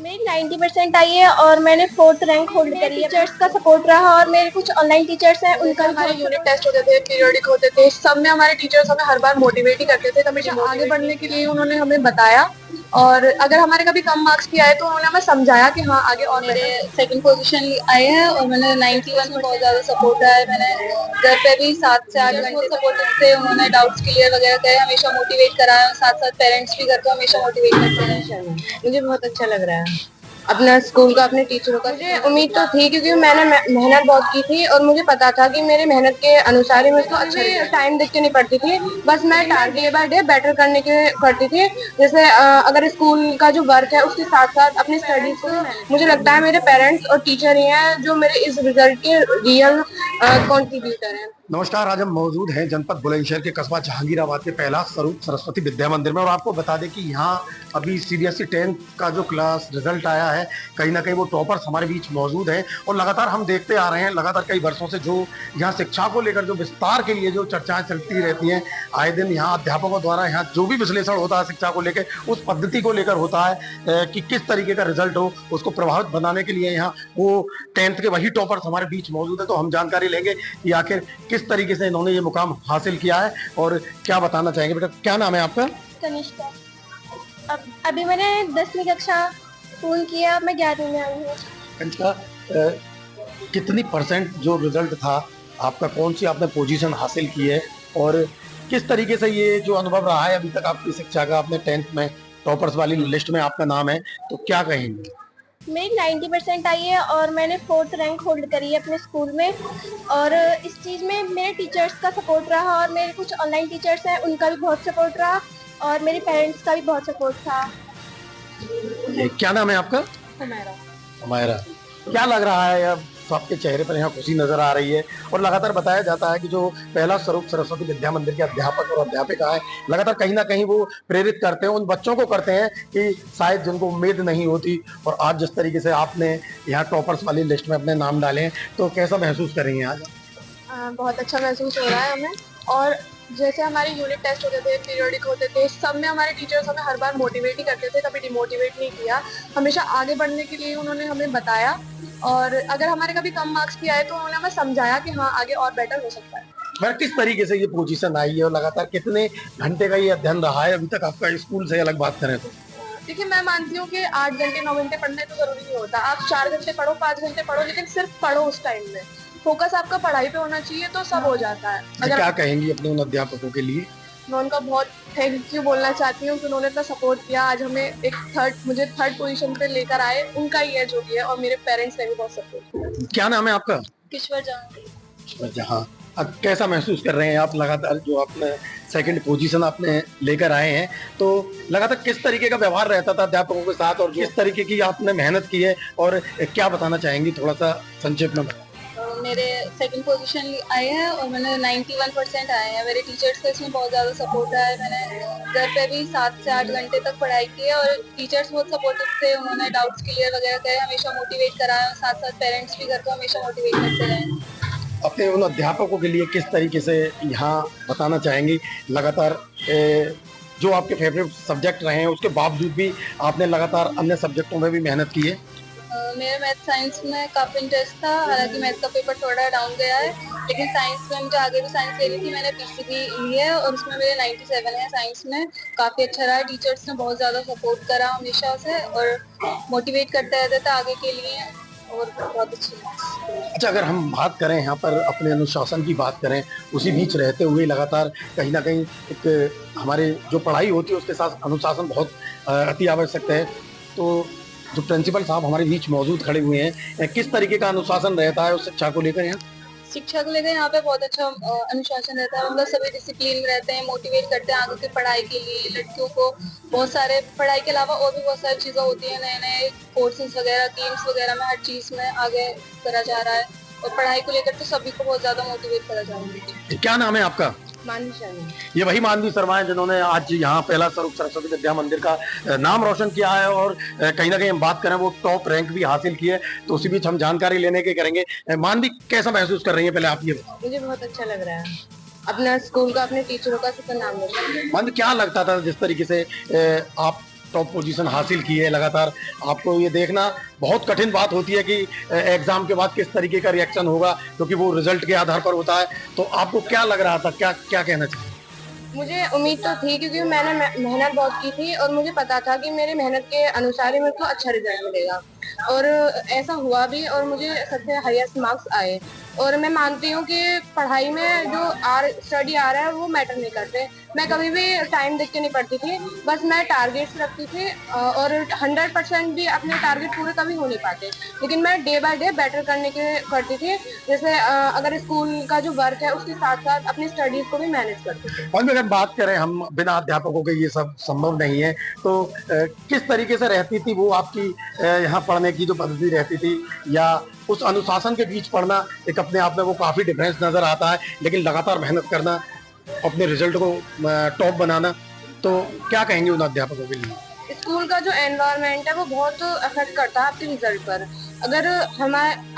मेरी 90% आई है और मैंने 4th रैंक होल्ड करी है। टीचर्स का सपोर्ट रहा और मेरे कुछ ऑनलाइन टीचर्स हैं, उनका हमारे यूनिट टेस्ट होते थे, पीरियोडिक होते थे, सब में हमारे टीचर्स हमें हर बार मोटिवेट ही करते थे, हमेशा आगे बढ़ने के लिए उन्होंने हमें बताया। और अगर हमारे कभी कम मार्क्स भी आए तो उन्होंने हमें समझाया कि हाँ आगे और मेरे सेकंड पोजीशन आए हैं और मैंने 91 में बहुत ज्यादा सपोर्ट रहा है। मैंने घर पे भी 7 से 8 घंटे सपोर्टिव थे, उन्होंने डाउट्स क्लियर वगैरह करे, हमेशा मोटिवेट कराया। साथ साथ पेरेंट्स भी घर को हमेशा मोटिवेट करते रहे। मुझे बहुत अच्छा लग रहा है अपना स्कूल का, अपने टीचरों का। मुझे उम्मीद तो थी क्योंकि मैंने मेहनत बहुत की थी और मुझे पता था कि मेरी मेहनत के अनुसार ही मुझको अच्छा टाइम देख के नहीं पढ़ती थी, बस मैं डे बाय डे बेटर करने के करती थी। जैसे अगर स्कूल का जो वर्क है उसके साथ साथ अपनी स्टडीज को, मुझे लगता है मेरे पेरेंट्स और टीचर ही हैं जो मेरे इस रिजल्ट के रियल कॉन्ट्रीब्यूटर हैं। नमस्कार, आज हम मौजूद हैं जनपद बुलंदशहर के कस्बा जहांगीराबाद के पहला स्वरूप सरस्वती विद्या मंदिर में। और आपको बता दें कि यहाँ अभी सीबीएसई 10th का जो क्लास रिजल्ट आया है, कहीं ना कहीं वो टॉपर्स हमारे बीच मौजूद हैं। और लगातार हम देखते आ रहे हैं, लगातार कई वर्षों से जो यहाँ शिक्षा को लेकर जो विस्तार के लिए जो चर्चाएं चलती रहती हैं, आए दिन यहाँ अध्यापकों द्वारा यहाँ जो भी विश्लेषण होता है शिक्षा को लेकर, उस पद्धति को लेकर होता है कि किस तरीके का रिजल्ट हो, उसको प्रभावित बनाने के लिए यहाँ वो 10th के वही टॉपर्स हमारे बीच मौजूद है। तो हम जानकारी लेंगे कि आखिर किस तरीके से इन्होंने ये मुकाम हासिल किया है और क्या बताना चाहेंगे। बेटा, क्या नाम है आपका? कनिष्का। अभी मैंने 10वीं कक्षा पूर्ण किया, अब मैं 11वीं में आई हूँ। कनिष्का, कितनी परसेंट जो रिजल्ट था आपका, कौन सी आपने पोजीशन हासिल की है और किस तरीके से ये जो अनुभव रहा है अभी तक आपकी शिक्षा का? आपने 10th में टॉपर्स वाली लिस्ट में आपका नाम है, तो क्या कहेंगे? मेरी 90% आई है और मैंने 4th रैंक होल्ड करी है अपने स्कूल में। और इस चीज़ में मेरे टीचर्स का सपोर्ट रहा और मेरे कुछ ऑनलाइन टीचर्स हैं, उनका भी बहुत सपोर्ट रहा और मेरे पेरेंट्स का भी बहुत सपोर्ट था। क्या नाम है आपका? हमारा। क्या लग रहा है अब आपके चेहरे पर? यहाँ खुशी नजर आ रही है और लगातार बताया जाता है कि जो पहला स्वरूप सरस्वती विद्या मंदिर के अध्यापक और अध्यापिका है, लगातार कहीं ना कहीं वो प्रेरित करते हैं, उन बच्चों को करते हैं कि शायद जिनको उम्मीद नहीं होती। और आज जिस तरीके से आपने यहाँ टॉपर्स वाली लिस्ट में अपने नाम डाले हैं, तो कैसा महसूस कर रही हैं आज? बहुत अच्छा महसूस हो रहा है हमें। और जैसे हमारे यूनिट टेस्ट होते थे, पीरियोडिक होते थे, सब में हमारे टीचर्स हमें हर बार मोटिवेट ही करते थे, कभी डिमोटिवेट नहीं किया, हमेशा आगे बढ़ने के लिए उन्होंने हमें बताया। और अगर हमारे कभी कम मार्क्स भी आए तो उन्होंने हमें समझाया कि हाँ आगे और बेटर हो सकता है। मैं किस तरीके से ये पोजीशन आई है और लगातार कितने घंटे का ये अध्ययन रहा है अभी तक आपका? स्कूल से अलग बात करें तो देखिए, मैं मानती हूँ कि 8 घंटे 9 घंटे पढ़ना तो जरूरी नहीं होता। आप 4 घंटे पढ़ो, 5 घंटे पढ़ो, लेकिन सिर्फ पढ़ो। उस टाइम में फोकस आपका पढ़ाई पे होना चाहिए, तो सब हो जाता है। अगर क्या कहेंगी अपने उन अध्यापकों के लिए? मैं उनका बहुत थैंक यू बोलना चाहती हूँ कि उन्होंने इतना सपोर्ट किया। आज हमें एक मुझे थर्ड पोजीशन पे लेकर आए, उनका ही है जो भी है। और मेरे पेरेंट्स ने भी बहुत सपोर्ट किया। क्या नाम है आपका? किश्वर जहां। जहाँ अब कैसा महसूस कर रहे हैं आप? लगातार जो आपने सेकंड पोजीशन आपने लेकर आए हैं, तो लगातार किस तरीके का व्यवहार रहता था अध्यापकों के साथ और किस तरीके की आपने मेहनत की है और क्या बताना चाहेंगी? थोड़ा सा संक्षेप में बताएं। मेरे सेकंड पोजीशन आए हैं और मैंने 91% आए हैं। मेरे टीचर्स का इसमें बहुत ज़्यादा सपोर्ट रहा है। मैंने घर पे भी 7 से 8 घंटे तक पढ़ाई की है और टीचर्स बहुत सपोर्टिव थे, उन्होंने डाउट्स क्लियर वगैरह करे, हमेशा मोटिवेट कराया। साथ साथ पेरेंट्स भी घर को हमेशा मोटिवेट करते रहे। अपने उन अध्यापकों के लिए किस तरीके से यहाँ बताना चाहेंगी? लगातार जो आपके फेवरेट सब्जेक्ट रहे हैं उसके बावजूद भी आपने लगातार अन्य सब्जेक्टों में भी मेहनत की है। मेरा मैथ साइंस में काफ़ी इंटरेस्ट था, हालांकि मैथ का पेपर थोड़ा डाउन गया है, लेकिन साइंस में मुझे आगे भी साइंस लेनी थी। मैंने पीसीबी ली है और उसमें मेरे 97 है। साइंस में काफ़ी अच्छा रहा। टीचर्स ने बहुत ज़्यादा सपोर्ट करा हमेशा से और मोटिवेट करते रहते थे आगे के लिए, और बहुत अच्छी। अच्छा, अगर हम बात करें यहाँ पर अपने अनुशासन की बात करें, उसी बीच रहते हुए लगातार कहीं ना कहीं एक हमारे जो पढ़ाई होती है उसके साथ अनुशासन बहुत अति आवश्यक है। तो जो प्रिंसिपल साहब हमारे बीच मौजूद खड़े हुए हैं, किस तरीके का अनुशासन रहता है उस शिक्षा को लेकर? यहाँ शिक्षा को लेकर यहाँ पे बहुत अच्छा अनुशासन रहता है। मतलब सभी डिसिप्लिन में रहते हैं, मोटिवेट करते हैं आगे की पढ़ाई के लिए। लड़कियों को बहुत सारे पढ़ाई के अलावा और भी बहुत सारी चीज़ें होती हैं, नए नए कोर्सेज वगैरह, गेम्स वगैरह में हर चीज़ में आगे करा जा रहा है। और पढ़ाई को लेकर तो सभी को बहुत ज़्यादा मोटिवेट करा जा रहा है। क्या नाम है आपका? मानवी शर्मा। ये वही मानवी शर्मा है जिन्होंने आज यहाँ पहला स्वरूप सरस्वती विद्या मंदिर का नाम रोशन किया है और कहीं ना कहीं हम बात करें वो टॉप रैंक भी हासिल की है। तो उसी बीच हम जानकारी लेने के करेंगे। मानवी, कैसा महसूस कर रही है? पहले आप ये बताओ। मुझे बहुत अच्छा लग रहा है अपना स्कूल का, अपने टीचरों का सबका नाम लेकर। मानवी, क्या लगता था जिस तरीके से आप टॉप पोजीशन हासिल की है लगातार। आपको ये देखना बहुत कठिन बात होती है कि एग्जाम के बाद किस तरीके का रिएक्शन होगा, क्योंकि वो रिजल्ट के आधार पर होता है। तो आपको क्या लग रहा था, क्या क्या कहना चाहिए? मुझे उम्मीद तो थी, क्योंकि मैंने मेहनत बहुत की थी और मुझे पता था कि मेरी मेहनत के अनुसार ही मेरे को अच्छा रिजल्ट मिलेगा, और ऐसा हुआ भी और मुझे सबसे हाईएस्ट मार्क्स आए। और मैं मानती हूँ कि पढ़ाई में जो स्टडी आ रहा है वो मैटर नहीं करते। मैं कभी भी टाइम देख के नहीं पढ़ती थी, बस मैं टारगेट्स रखती थी, और 100% भी अपने टारगेट पूरे कभी हो नहीं पाते, लेकिन मैं डे बाय डे बेटर करने के करती थी। जैसे अगर स्कूल का जो वर्क है उसके साथ साथ अपनी स्टडीज को भी मैनेज करती थी। और अगर बात करें, हम बिना अध्यापकों के ये सब संभव नहीं है, तो किस तरीके से रहती थी वो आपकी यहाँ पढ़ने की जो पद्धति रहती थी, या उस अनुशासन के बीच पढ़ना एक अपने आप में वो काफी डिफरेंस नजर आता है, लेकिन लगातार मेहनत करना, अपने रिजल्ट को टॉप बनाना, तो क्या कहेंगे उन अध्यापकों के लिए? स्कूल का जो एनवायरनमेंट है वो बहुत अफेक्ट करता है आपके रिजल्ट पर। अगर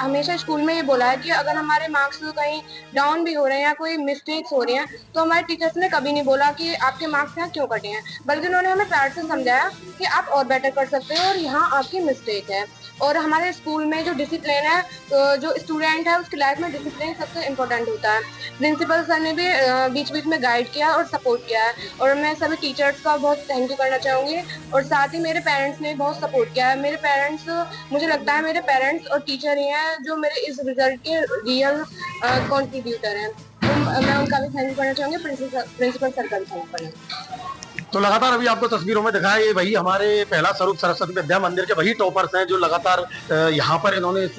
हमेशा स्कूल में ये बोला है कि अगर हमारे मार्क्स कहीं डाउन भी हो रहे हैं या कोई मिस्टेक्स हो रही हैं, तो हमारे टीचर्स ने कभी नहीं बोला कि आपके मार्क्स यहाँ क्यों कटे हैं, बल्कि उन्होंने हमें प्यार से समझाया कि आप और बेटर कर सकते हो और यहाँ आपकी मिस्टेक है। और हमारे स्कूल में जो डिसिप्लिन है, तो जो स्टूडेंट है उसकी लाइफ में डिसिप्लिन सबसे इम्पोर्टेंट होता है। प्रिंसिपल सर ने भी बीच बीच में गाइड किया और सपोर्ट किया है, और मैं सभी टीचर्स का बहुत थैंक यू करना चाहूँगी। और साथ ही मेरे पेरेंट्स ने बहुत सपोर्ट किया है। मेरे पेरेंट्स, मुझे लगता है मेरे पेरेंट्स और टीचर ही हैं जो मेरे इस रिजल्ट के रियल कंट्रीब्यूटर हैं। तो मैं उनका भी थैंक यू करना चाहूँगी, प्रिंसिपल सर का भी थैंक यू करना। तो लगातार अभी आपको तस्वीरों में दिखाया, ये वही हमारे पहला स्वरूप सरस्वती विद्या मंदिर के वही टॉपर्स हैं जो लगातार यहाँ पर इन्होंने इस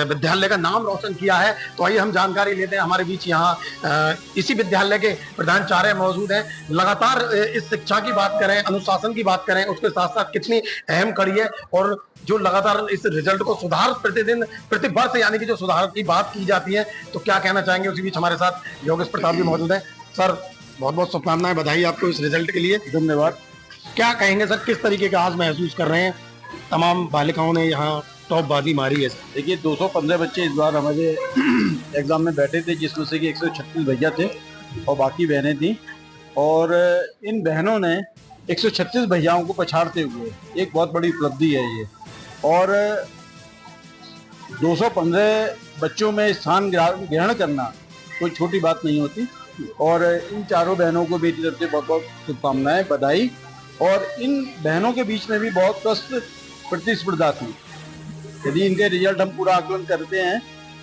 विद्यालय का नाम रोशन किया है। तो आइए हम जानकारी लेते हैं। हमारे बीच यहाँ इसी विद्यालय के प्रधानाचार्य मौजूद हैं। लगातार इस शिक्षा की बात करें, अनुशासन की बात करें, उसके साथ साथ कितनी अहम कड़ी है, और जो लगातार इस रिजल्ट को सुधार प्रतिदिन प्रतिवर्ष यानी कि जो सुधार की बात की जाती है, तो क्या कहना चाहेंगे? उसी बीच हमारे साथ योगेश प्रताप भी मौजूद है। सर, बहुत बहुत शुभकामनाएं, बधाई आपको इस रिजल्ट के लिए। धन्यवाद। क्या कहेंगे सर, किस तरीके का आज महसूस कर रहे हैं? तमाम बालिकाओं ने यहाँ टॉप बाजी मारी है। देखिए, 215 बच्चे इस बार हमारे एग्जाम में बैठे थे, जिसमें से कि 136 भैया थे और बाकी बहनें थी। और इन बहनों ने 136 भैयाओं को पछाड़ते हुए एक बहुत बड़ी उपलब्धि है ये। और 215 बच्चों में स्थान ग्रहण करना कोई छोटी बात नहीं होती। और इन चारों बहनों को मेरी तरफ से बहुत बहुत शुभकामनाएं, बधाई। और इन बहनों के बीच में भी बहुत कष्ट प्रतिस्पर्धा थी। यदि इनके रिजल्ट हम पूरा आकलन करते हैं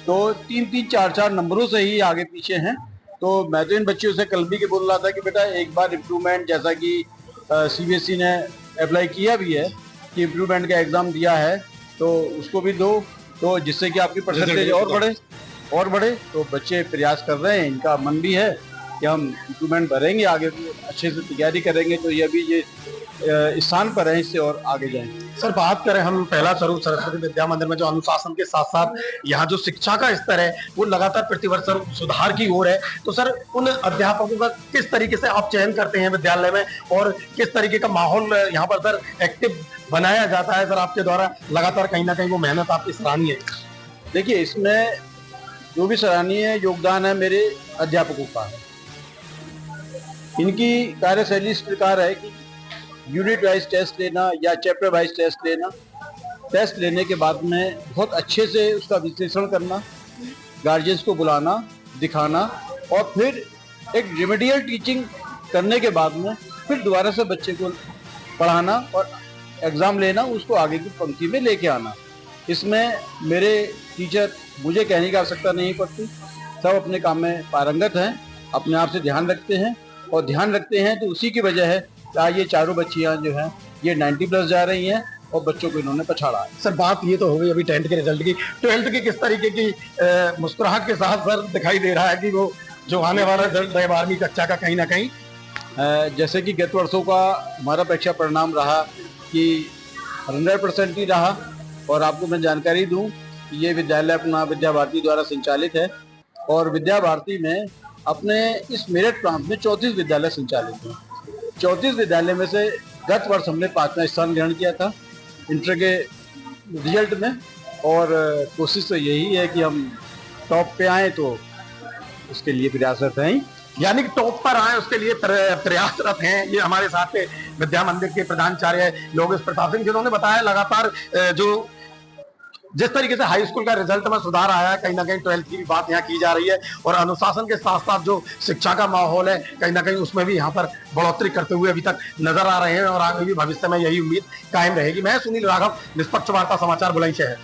तो 3-3, 4-4 नंबरों से ही आगे पीछे हैं। तो मैं तो इन बच्चों से कल भी के बोल रहा था कि बेटा एक बार इम्प्रूवमेंट, जैसा कि CBSE ने अप्लाई किया भी है कि इम्प्रूवमेंट का एग्ज़ाम दिया है, तो उसको भी दो, तो जिससे कि आपकी परसेंटेज और बढ़े। तो बच्चे प्रयास कर रहे हैं, इनका मन भी है कि हम इम्प्रूवमेंट भरेंगे, आगे अच्छे से तैयारी करेंगे, तो ये अभी ये स्थान पर है, इससे और आगे जाएंगे। सर, बात करें हम पहला स्वरूप सरस्वती विद्या मंदिर में जो अनुशासन के साथ साथ यहाँ जो शिक्षा का स्तर है वो लगातार प्रतिवर्ष सुधार की ओर है, तो सर उन अध्यापकों का किस तरीके से आप चयन करते हैं विद्यालय में, और किस तरीके का माहौल यहाँ पर सर एक्टिव बनाया जाता है? सर आपके द्वारा लगातार कहीं ना कहीं वो मेहनत आपकी सराहनीय है। देखिए, इसमें जो भी सराहनीय योगदान है मेरे अध्यापकों का। इनकी कार्यशैली इस प्रकार है कि यूनिट वाइज टेस्ट लेना या चैप्टर वाइज टेस्ट लेना, टेस्ट लेने के बाद में बहुत अच्छे से उसका विश्लेषण करना, गार्जियंस को बुलाना, दिखाना, और फिर एक रिमेडियल टीचिंग करने के बाद में फिर दोबारा से बच्चे को पढ़ाना और एग्ज़ाम लेना, उसको आगे की पंक्ति में लेके आना। इसमें मेरे टीचर, मुझे कहने की आवश्यकता नहीं पड़ती, सब अपने काम में पारंगत हैं, अपने आप से ध्यान रखते हैं, और ध्यान रखते हैं तो उसी की वजह है कि ये चारों बच्चियां जो हैं ये 90+ जा रही हैं और बच्चों को इन्होंने पछाड़ा है। सर, बात ये तो हो गई अभी 10th के रिजल्ट की। 12th की किस तरीके की मुस्कुराहट के साथ सर दिखाई दे रहा है कि वो जो आने वाला रिजल्ट है 12वीं कक्षा का कहीं ना कहीं, जैसे कि गत वर्षों का हमारा परीक्षा परिणाम रहा कि 100% ही रहा। और आपको मैं जानकारी दूं कि ये विद्यालय अपना विद्या भारती द्वारा संचालित है, और विद्या भारती में अपने इस मेरठ प्रांत में 34 विद्यालय संचालित हैं। 34 विद्यालय में से गत वर्ष हमने 5वां स्थान ग्रहण किया था इंटर के रिजल्ट में, और कोशिश तो यही है कि हम टॉप पे आए, तो उसके लिए प्रयासरत हैं। यानी कि टॉप पर आए उसके लिए प्रयासरत हैं। ये हमारे साथ के विद्या मंदिर के प्रधानाचार्य लोकेश प्रताप सिंह, जिन्होंने बताया लगातार जो जिस तरीके से हाई स्कूल का रिजल्ट में सुधार आया है, कहीं ना कहीं 12th की भी बात यहाँ की जा रही है और अनुशासन के साथ साथ जो शिक्षा का माहौल है कहीं ना कहीं उसमें भी यहाँ पर बढ़ोतरी करते हुए अभी तक नजर आ रहे हैं और आगे भी भविष्य में यही उम्मीद कायम रहेगी। मैं सुनील राघव, निष्पक्ष वार्ता समाचार, बुलंदशहर।